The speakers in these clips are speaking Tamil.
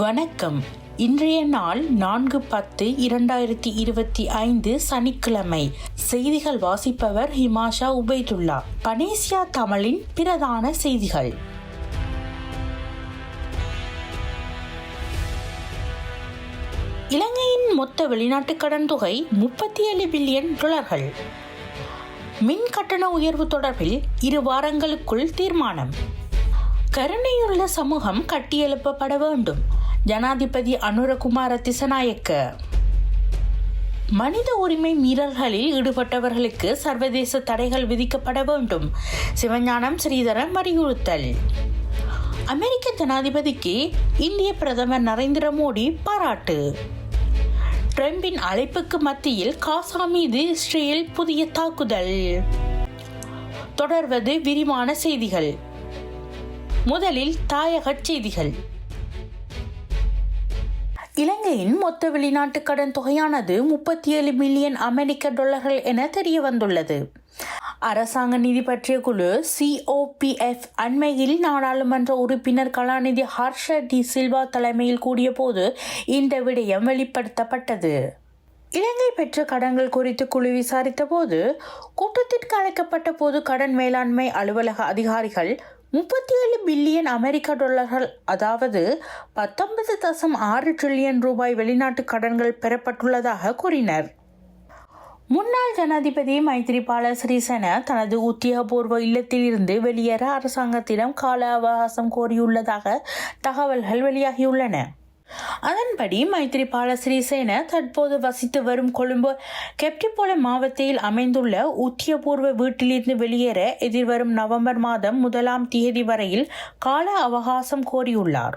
வணக்கம். இன்றைய நாள் 4/10/2025 சனிக்கிழமை. செய்திகள் வாசிப்பவர் ஹிமாஷா உபைதுல்லா. பனேசியா தமிழின் பிரதான செய்திகள். இலங்கையின் மொத்த வெளிநாட்டு கடன் தொகை $37 பில்லியன். மின் கட்டண உயர்வு தொடர்பில் 2 வாரங்களுக்குள் தீர்மானம். கருணையுள்ள சமூகம் கட்டியெழுப்பப்பட வேண்டும். ஜனாதிபதி அனுரகுமார திசநாயக்க. மனித உரிமை மீறல்களில் ஈடுபட்டவர்களுக்கு சர்வதேச தடைகள் விதிக்கப்பட வேண்டும். சிவஞானம் ஸ்ரீதரன் வலியுறுத்தல். அமெரிக்க ஜனாதிபதிக்கு இந்திய பிரதமர் நரேந்திர மோடி பாராட்டு. ட்ரம்பின் அழைப்புக்கு மத்தியில் காசா மீது இஸ்ரேல் புதிய தாக்குதல். தொடர்வது விரிவான செய்திகள். முதலில் தாயகச் செய்திகள். இலங்கையின் மொத்த வெளிநாட்டு கடன் தொகையானது $37 மில்லியன் என தெரிய வந்துள்ளது. அரசாங்க நிதி பற்றிய குழு COPF அண்மையில் நாடாளுமன்ற உறுப்பினர் கலாநிதி ஹர்ஷ டி சில்வா தலைமையில் கூடிய போது இந்த விடயம் வெளிப்படுத்தப்பட்டது. இலங்கை பெற்ற கடன்கள் குறித்து குழு விசாரித்த போது கூட்டத்திற்கு அழைக்கப்பட்ட போது கடன் மேலாண்மை அலுவலக அதிகாரிகள் $37 பில்லியன் அதாவது 19.6 டிரில்லியன் ரூபாய் வெளிநாட்டு கடன்கள் பெறப்பட்டுள்ளதாக கூறினர். முன்னாள் ஜனாதிபதி மைத்ரிபால சிறிசேன தனது உத்தியோகபூர்வ இல்லத்திலிருந்து வெளியேற அரசாங்கத்திடம் கால அவகாசம் கோரியுள்ளதாக தகவல்கள் வெளியாகியுள்ளன. அதன்படி மைத்ரிபால சிறிசேன தற்போது வசித்து வரும் கொழும்பு கெப்டிபோல மாவட்டத்தில் அமைந்துள்ள உத்தியோகபூர்வ வீட்டிலிருந்து வெளியேற எதிர்வரும் நவம்பர் மாதம் 1ஆம் தேதி வரையில் கால அவகாசம் கோரியுள்ளார்.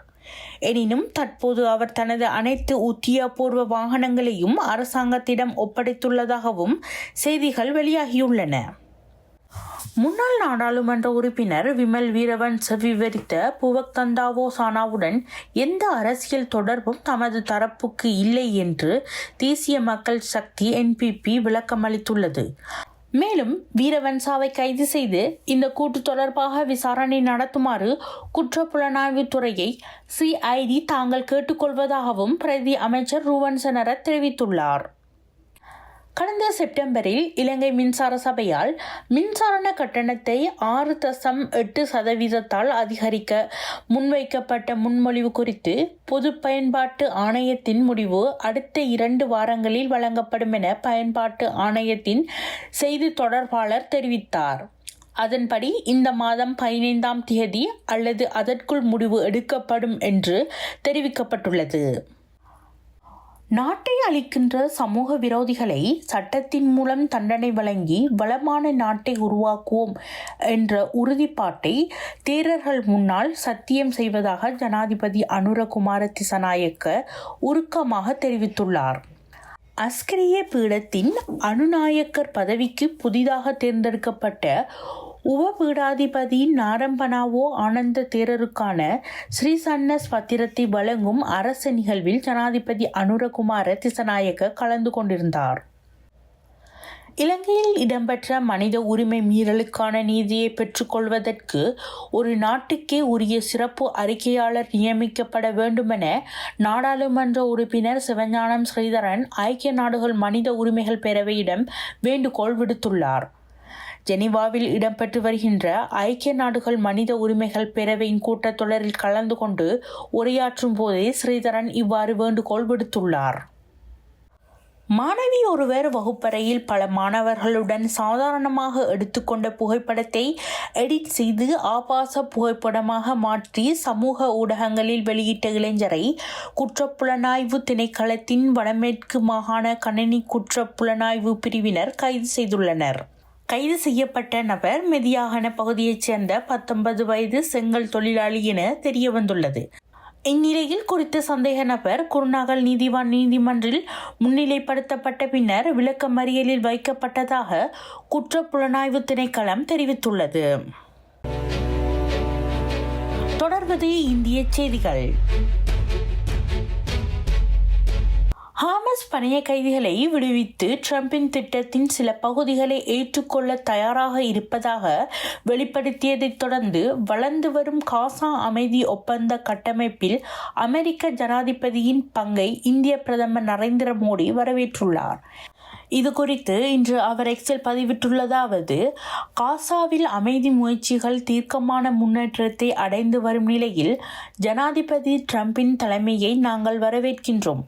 எனினும் தற்போது அவர் தனது அனைத்து உத்தியோகபூர்வ வாகனங்களையும் அரசாங்கத்திடம் ஒப்படைத்துள்ளதாகவும் செய்திகள் வெளியாகியுள்ளன. முன்னாள் நாடாளுமன்ற உறுப்பினர் விமல் வீரவன்ச விவரித்த புவக் தந்தாவோ சானாவுடன் எந்த அரசியல் தொடர்பும் தமது தரப்புக்கு இல்லை என்று தேசிய மக்கள் சக்தி NPP விளக்கமளித்துள்ளது. மேலும் வீரவன்சாவை கைது செய்து இந்த கூட்டு தொடர்பாக விசாரணை நடத்துமாறு குற்றப்புலனாய்வு துறையை CID தாங்கள் கேட்டுக்கொள்வதாகவும் பிரதி அமைச்சர் ரூவன்சனர தெரிவித்துள்ளார். கடந்த செப்டம்பரில் இலங்கை மின்சார சபையால் மின்சார கட்டணத்தை 6.8% அதிகரிக்க முன்வைக்கப்பட்ட முன்மொழிவு குறித்து பொது பயன்பாட்டு ஆணையத்தின் முடிவு அடுத்த 2 வாரங்களில் வழங்கப்படும் என பயன்பாட்டு ஆணையத்தின் செய்தி தொடர்பாளர் தெரிவித்தார். அதன்படி இந்த மாதம் 15ஆம் தேதி அல்லது அதற்குள் முடிவு எடுக்கப்படும் என்று தெரிவிக்கப்பட்டுள்ளது. நாட்டை அளிக்கின்ற சமூக விரோதிகளை சட்டத்தின் மூலம் தண்டனை வழங்கி வளமான நாட்டை உருவாக்குவோம் என்ற உறுதிப்பாட்டை தேரர்கள் முன்னால் சத்தியம் செய்வதாக ஜனாதிபதி அனுரகுமார திசநாயக்க உருக்கமாக தெரிவித்துள்ளார். அஸ்கரிய பீடத்தின் அனுநாயக்கர் பதவிக்கு புதிதாக தேர்ந்தெடுக்கப்பட்ட உபபீடாதிபதி நாரம்பனாவோ ஆனந்த தேரருக்கான ஸ்ரீசன்னஸ் பத்திரத்தை வழங்கும் அரச நிகழ்வில் ஜனாதிபதி அனுரகுமார திசநாயக்க கலந்து கொண்டிருந்தார். இலங்கையில் இடம்பெற்ற மனித உரிமை மீறலுக்கான நீதியை பெற்றுக்கொள்வதற்கு ஒரு நாட்டுக்கே உரிய சிறப்பு அறிக்கையாளர் நியமிக்கப்பட வேண்டுமென நாடாளுமன்ற உறுப்பினர் சிவஞானம் ஸ்ரீதரன் ஐக்கிய நாடுகள் மனித உரிமைகள் பேரவையிடம் வேண்டுகோள் விடுத்துள்ளார். ஜெனீவாவில் இடம்பெற்று வருகின்ற ஐக்கிய நாடுகள் மனித உரிமைகள் பேரவையின் கூட்டத்தொடரில் கலந்து கொண்டு உரையாற்றும் போதே ஸ்ரீதரன் இவ்வாறு வேண்டுகோள் விடுத்துள்ளார். மாணவி ஒருவர் வகுப்பறையில் பல மாணவர்களுடன் சாதாரணமாக எடுத்துக்கொண்ட புகைப்படத்தை எடிட் செய்து ஆபாச புகைப்படமாக மாற்றி சமூக ஊடகங்களில் வெளியிட்ட இளைஞரை குற்றப்புலனாய்வு திணைக்களத்தின் வடமேற்கு மாகாண கணினி குற்றப்புலனாய்வு பிரிவினர் கைது செய்துள்ளனர். கைது செய்யப்பட்ட நபர் மெதியாகன பகுதியைச் சேர்ந்த 19 வயது செங்கல் தொழிலாளி என தெரிய வந்துள்ளது. இந்நிலையில் குறித்த சந்தேக நபர் குருநாகல் நீதிவான் நீதிமன்றில் முன்னிலைப்படுத்தப்பட்ட பின்னர் விளக்கமறியலில் வைக்கப்பட்டதாக குற்றப்புலனாய்வு திணைக்களம் தெரிவித்துள்ளது. தொடர்வது இந்திய செய்திகள். ஹாமஸ் பணைய கைதிகளை விடுவித்து ட்ரம்பின் திட்டத்தின் சில பகுதிகளை ஏற்றுக்கொள்ள தயாராக இருப்பதாக வெளிப்படுத்தியதைத் தொடர்ந்து வளர்ந்து வரும் காசா அமைதி ஒப்பந்த கட்டமைப்பில் அமெரிக்க ஜனாதிபதியின் பங்கை இந்திய பிரதமர் நரேந்திர மோடி வரவேற்றுள்ளார். இது குறித்து இன்று அவர் எக்ஸில் பதிவிட்டுள்ளதாவது: காசாவில் அமைதி முயற்சிகள் தீர்க்கமான முன்னேற்றத்தை அடைந்து வரும் நிலையில் ஜனாதிபதி ட்ரம்பின் தலைமையை நாங்கள் வரவேற்கின்றோம்.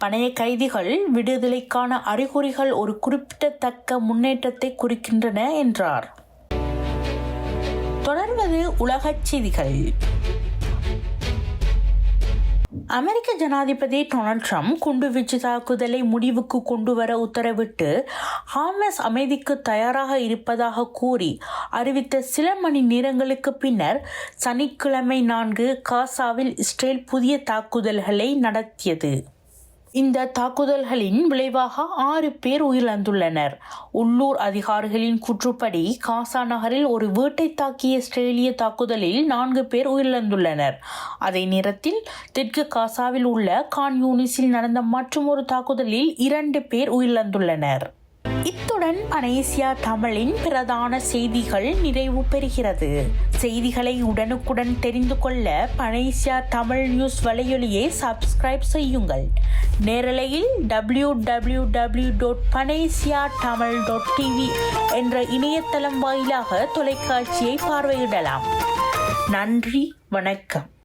பணைய கைதிகள் விடுதலைக்கான அறிகுறிகள் ஒரு குறிப்பிடத்தக்க முன்னேற்றத்தை குறிக்கின்றன என்றார். தொடர்வது உலகச் செய்திகள். அமெரிக்க ஜனாதிபதி டொனால்ட் ட்ரம்ப் குண்டுவீச்சு தாக்குதலை முடிவுக்கு கொண்டுவர உத்தரவிட்டு ஹாமஸ் அமைதிக்கு தயாராக இருப்பதாக கூறி அறிவித்த சில மணி நேரங்களுக்கு பின்னர் சனிக்கிழமை 4 காசாவில் இஸ்ரேல் புதிய தாக்குதல்களை நடத்தியது. இந்த தாக்குதல்களின் விளைவாக 6 பேர் உயிரிழந்துள்ளனர். உள்ளூர் அதிகாரிகளின் கூற்றுப்படி காசா நகரில் ஒரு வீட்டை தாக்கிய இஸ்ரேலிய தாக்குதலில் 4 பேர் உயிரிழந்துள்ளனர். அதே நேரத்தில் தெற்கு காசாவில் உள்ள கான் யூனிஸில் நடந்த மற்றொரு தாக்குதலில் 2 பேர் உயிரிழந்துள்ளனர். இத்துடன் பனேசியா தமிழின் பிரதான செய்திகள் நிறைவு பெறுகிறது. செய்திகளை உடனுக்குடன் தெரிந்து கொள்ள பனேசியா தமிழ் நியூஸ் வலையொலியை சப்ஸ்கிரைப் செய்யுங்கள். நேரலையில் www.panesiatamil.tv என்ற இணையதளம் வாயிலாக தொலைக்காட்சியை பார்வையிடலாம். நன்றி, வணக்கம்.